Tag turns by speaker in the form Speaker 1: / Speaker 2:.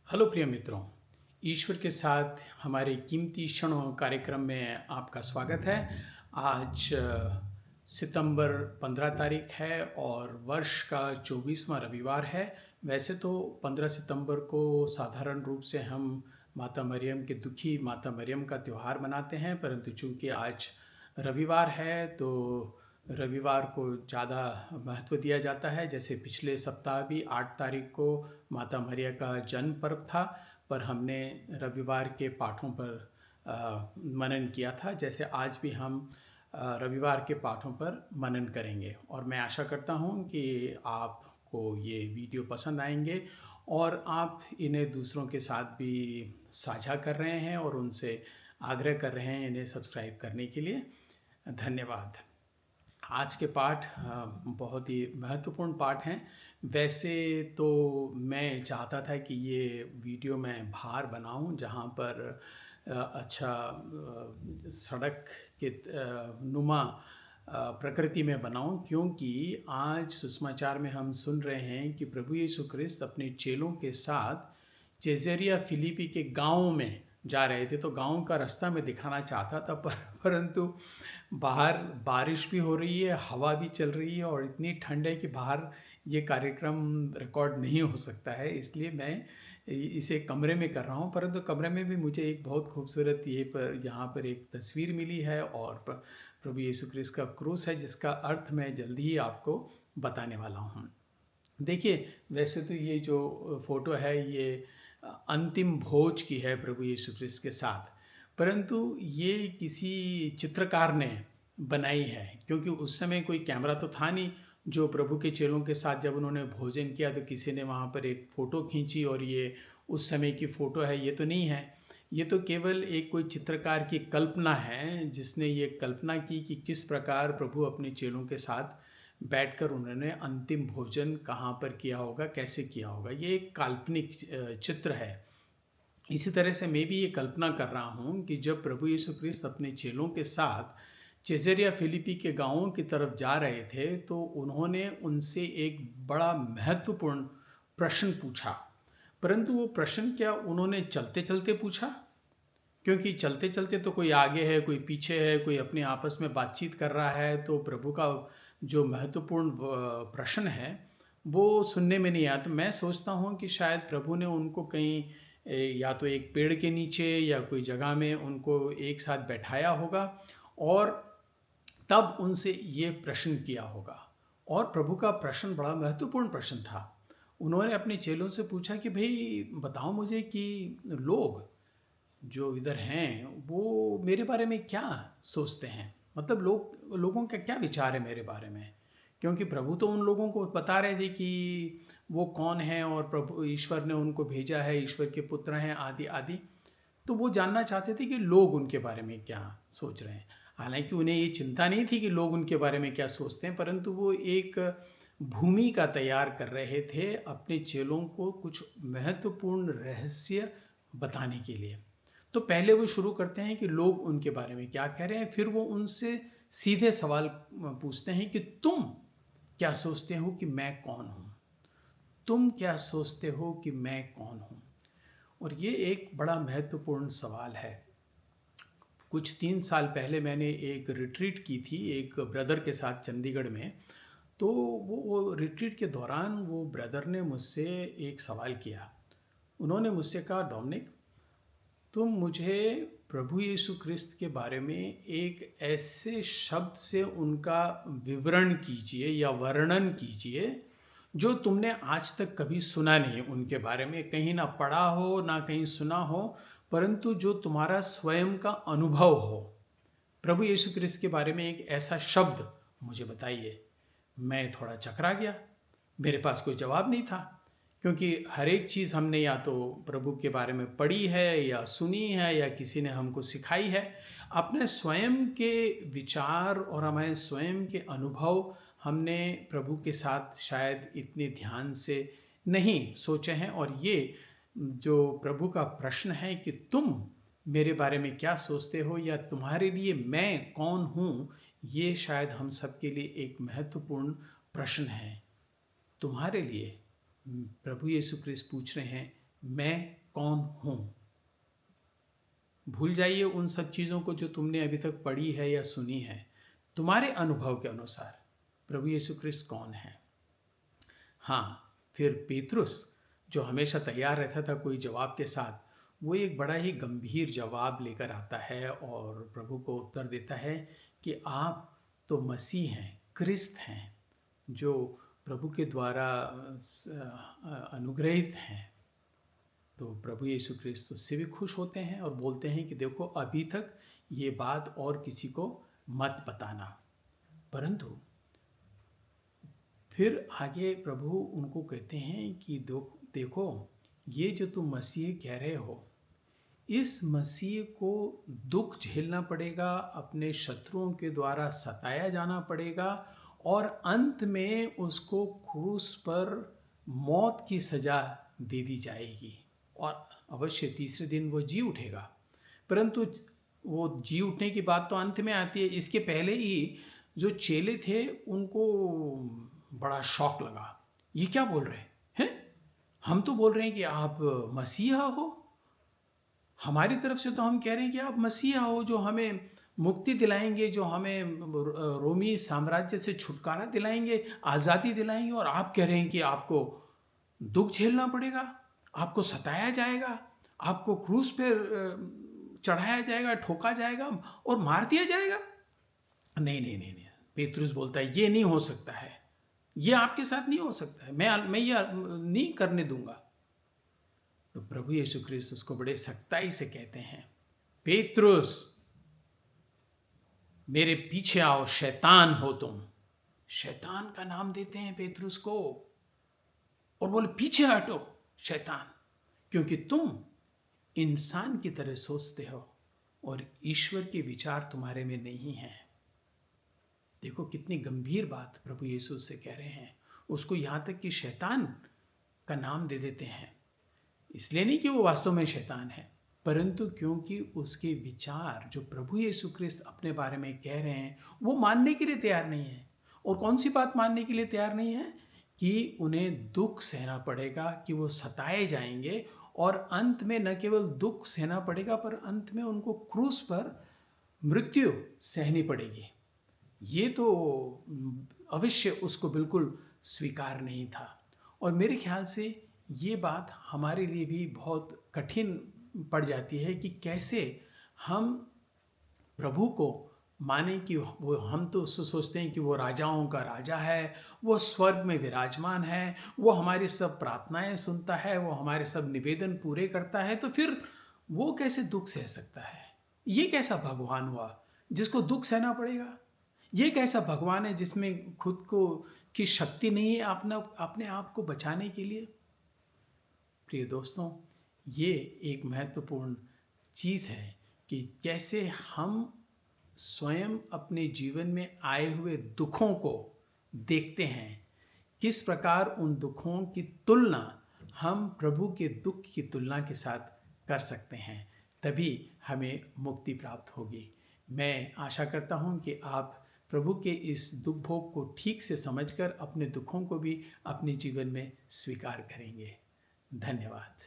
Speaker 1: Hello प्रिय मित्रों, ईश्वर के साथ हमारे कीमती क्षणों कार्यक्रम में आपका स्वागत है। आज सितंबर 15 तारीख है और वर्ष का 24वां रविवार है। वैसे तो 15 सितंबर को साधारण रूप से हम माता मरियम के दुखी माता मरियम का त्यौहार मनाते हैं, परंतु चूंकि आज रविवार है तो रविवार को ज़्यादा महत्व दिया जाता है। जैसे पिछले सप्ताह भी 8 तारीख को माता मरिया का जन्म पर्व था, पर हमने रविवार के पाठों पर मनन किया था। जैसे आज भी हम रविवार के पाठों पर मनन करेंगे और मैं आशा करता हूँ कि आपको ये वीडियो पसंद आएंगे और आप इन्हें दूसरों के साथ भी साझा कर रहे हैं और उनसे आग्रह कर रहे हैं इन्हें सब्सक्राइब करने के लिए। धन्यवाद। आज के पाठ बहुत ही महत्वपूर्ण पाठ हैं। वैसे तो मैं चाहता था कि ये वीडियो मैं बाहर बनाऊं जहां पर अच्छा सड़क के नुमा प्रकृति में बनाऊं, क्योंकि आज सुसमाचार में हम सुन रहे हैं कि प्रभु यीशु क्रिस्त अपने चेलों के साथ चेजरिया फिलिपी के गांव में जा रहे थे। तो गांव का रास्ता मैं दिखाना चाहता था, परंतु बाहर बारिश भी हो रही है, हवा भी चल रही है और इतनी ठंड है कि बाहर ये कार्यक्रम रिकॉर्ड नहीं हो सकता है। इसलिए मैं इसे कमरे में कर रहा हूँ, परंतु कमरे में भी मुझे एक बहुत खूबसूरत यहाँ पर एक तस्वीर मिली है और प्रभु यीशु क्रिस्त का क्रूस है, जिसका अर्थ मैं जल्दी ही आपको बताने वाला हूँ। देखिए, वैसे तो ये जो फोटो है ये अंतिम भोज की है प्रभु यीशु क्रिस्त के साथ, परंतु ये किसी चित्रकार ने बनाई है, क्योंकि उस समय कोई कैमरा तो था नहीं। जो प्रभु के चेलों के साथ जब उन्होंने भोजन किया तो किसी ने वहाँ पर एक फ़ोटो खींची और ये उस समय की फ़ोटो है, ये तो नहीं है। ये तो केवल एक कोई चित्रकार की कल्पना है, जिसने ये कल्पना की कि किस प्रकार प्रभु अपने चेलों के साथ बैठकर उन्होंने अंतिम भोजन कहाँ पर किया होगा, कैसे किया होगा। ये एक काल्पनिक चित्र है। इसी तरह से मैं भी ये कल्पना कर रहा हूँ कि जब प्रभु यीशु क्रिस्त अपने चेलों के साथ चेजरिया फिलिपी के गांवों की तरफ जा रहे थे तो उन्होंने उनसे एक बड़ा महत्वपूर्ण प्रश्न पूछा। परंतु वो प्रश्न क्या उन्होंने चलते चलते पूछा? क्योंकि चलते चलते तो कोई आगे है, कोई पीछे है, कोई अपने आपस में बातचीत कर रहा है, तो प्रभु का जो महत्वपूर्ण प्रश्न है वो सुनने में नहीं आया। तो मैं सोचता हूँ कि शायद प्रभु ने उनको कहीं या तो एक पेड़ के नीचे या कोई जगह में उनको एक साथ बैठाया होगा और तब उनसे ये प्रश्न किया होगा। और प्रभु का प्रश्न बड़ा महत्वपूर्ण प्रश्न था। उन्होंने अपने चेलों से पूछा कि भाई बताओ मुझे कि लोग जो इधर हैं वो मेरे बारे में क्या सोचते हैं, मतलब लोगों का क्या विचार है मेरे बारे में। क्योंकि प्रभु तो उन लोगों को बता रहे थे कि वो कौन है और प्रभु ईश्वर ने उनको भेजा है, ईश्वर के पुत्र हैं, आदि आदि। तो वो जानना चाहते थे कि लोग उनके बारे में क्या सोच रहे हैं। हालांकि उन्हें ये चिंता नहीं थी कि लोग उनके बारे में क्या सोचते हैं, परंतु वो एक भूमिका तैयार कर रहे थे अपने चेलों को कुछ महत्वपूर्ण रहस्य बताने के लिए। तो पहले वो शुरू करते हैं कि लोग उनके बारे में क्या कह रहे हैं, फिर वो उनसे सीधे सवाल पूछते हैं कि तुम क्या सोचते हो कि मैं कौन हूँ? तुम क्या सोचते हो कि मैं कौन हूँ? और ये एक बड़ा महत्वपूर्ण सवाल है। कुछ 3 साल पहले मैंने एक रिट्रीट की थी एक ब्रदर के साथ चंडीगढ़ में। तो वो रिट्रीट के दौरान वो ब्रदर ने मुझसे एक सवाल किया। उन्होंने मुझसे कहा, डोमिनिक तुम मुझे प्रभु यीशु क्रिस्त के बारे में एक ऐसे शब्द से उनका विवरण कीजिए या वर्णन कीजिए जो तुमने आज तक कभी सुना नहीं, उनके बारे में कहीं ना पढ़ा हो ना कहीं सुना हो, परंतु जो तुम्हारा स्वयं का अनुभव हो। प्रभु यीशु क्रिस्त के बारे में एक ऐसा शब्द मुझे बताइए। मैं थोड़ा चकरा गया, मेरे पास कोई जवाब नहीं था, क्योंकि हर एक चीज़ हमने या तो प्रभु के बारे में पढ़ी है या सुनी है या किसी ने हमको सिखाई है। अपने स्वयं के विचार और हमारे स्वयं के अनुभव हमने प्रभु के साथ शायद इतने ध्यान से नहीं सोचे हैं। और ये जो प्रभु का प्रश्न है कि तुम मेरे बारे में क्या सोचते हो या तुम्हारे लिए मैं कौन हूँ, ये शायद हम सबके लिए एक महत्वपूर्ण प्रश्न है। तुम्हारे लिए प्रभु यीशु क्रिस्त पूछ रहे हैं, मैं कौन हूँ। भूल जाइए उन सब चीज़ों को जो तुमने अभी तक पढ़ी है या सुनी है। तुम्हारे अनुभव के अनुसार प्रभु यीशु ख्रिस्त कौन है। हाँ, फिर पेतरुस जो हमेशा तैयार रहता था कोई जवाब के साथ, वो एक बड़ा ही गंभीर जवाब लेकर आता है और प्रभु को उत्तर देता है कि आप तो मसीह हैं, क्रिस्त हैं, जो प्रभु के द्वारा अनुग्रहित हैं। तो प्रभु यीशु क्रिस्त उससे भी खुश होते हैं और बोलते हैं कि देखो अभी तक ये बात और किसी को मत बताना। परंतु फिर आगे प्रभु उनको कहते हैं कि देखो ये जो तुम मसीह कह रहे हो, इस मसीह को दुख झेलना पड़ेगा, अपने शत्रुओं के द्वारा सताया जाना पड़ेगा और अंत में उसको क्रूस पर मौत की सज़ा दे दी जाएगी और अवश्य तीसरे दिन वो जी उठेगा। परंतु वो जी उठने की बात तो अंत में आती है। इसके पहले ही जो चेले थे उनको बड़ा शौक लगा। ये क्या बोल रहे हैं? हम तो बोल रहे हैं कि आप मसीहा हो। हमारी तरफ से तो हम कह रहे हैं कि आप मसीहा हो जो हमें मुक्ति दिलाएंगे, जो हमें रोमी साम्राज्य से छुटकारा दिलाएंगे, आज़ादी दिलाएंगे। और आप कह रहे हैं कि आपको दुख झेलना पड़ेगा, आपको सताया जाएगा, आपको क्रूस पर चढ़ाया जाएगा, ठोका जाएगा और मार दिया जाएगा। नहीं नहीं नहीं नहीं, पेतरुस बोलता है ये नहीं हो सकता है, ये आपके साथ नहीं हो सकता है, मैं ये नहीं करने दूंगा। तो प्रभु यीशु ख्रिस्त उसको बड़े सख्ताई से कहते हैं, पेतरुस मेरे पीछे आओ, शैतान हो तुम। शैतान का नाम देते हैं पेतरुस को और बोले पीछे हटो शैतान, क्योंकि तुम इंसान की तरह सोचते हो और ईश्वर के विचार तुम्हारे में नहीं हैं। देखो कितनी गंभीर बात प्रभु यीशु से कह रहे हैं। उसको यहाँ तक कि शैतान का नाम दे देते हैं। इसलिए नहीं कि वो वास्तव में शैतान है, परंतु क्योंकि उसके विचार जो प्रभु यीशु ख्रिस्त अपने बारे में कह रहे हैं वो मानने के लिए तैयार नहीं है। और कौन सी बात मानने के लिए तैयार नहीं है? कि उन्हें दुख सहना पड़ेगा, कि वो सताए जाएंगे और अंत में न केवल दुख सहना पड़ेगा पर अंत में उनको क्रूस पर मृत्यु सहनी पड़ेगी। ये तो अवश्य उसको बिल्कुल स्वीकार नहीं था। और मेरे ख्याल से ये बात हमारे लिए भी बहुत कठिन पड़ जाती है कि कैसे हम प्रभु को माने कि वो, हम तो उससे सोचते हैं कि वो राजाओं का राजा है, वो स्वर्ग में विराजमान है, वो हमारी सब प्रार्थनाएं सुनता है, वो हमारे सब निवेदन पूरे करता है। तो फिर वो कैसे दुख सह सकता है? ये कैसा भगवान हुआ जिसको दुख सहना पड़ेगा? ये कैसा भगवान है जिसमें खुद को की शक्ति नहीं है अपने आप को बचाने के लिए? प्रिय दोस्तों, ये एक महत्वपूर्ण चीज़ है कि कैसे हम स्वयं अपने जीवन में आए हुए दुखों को देखते हैं, किस प्रकार उन दुखों की तुलना हम प्रभु के दुख की तुलना के साथ कर सकते हैं। तभी हमें मुक्ति प्राप्त होगी। मैं आशा करता हूँ कि आप प्रभु के इस दुख भोग को ठीक से समझकर अपने दुखों को भी अपने जीवन में स्वीकार करेंगे। धन्यवाद।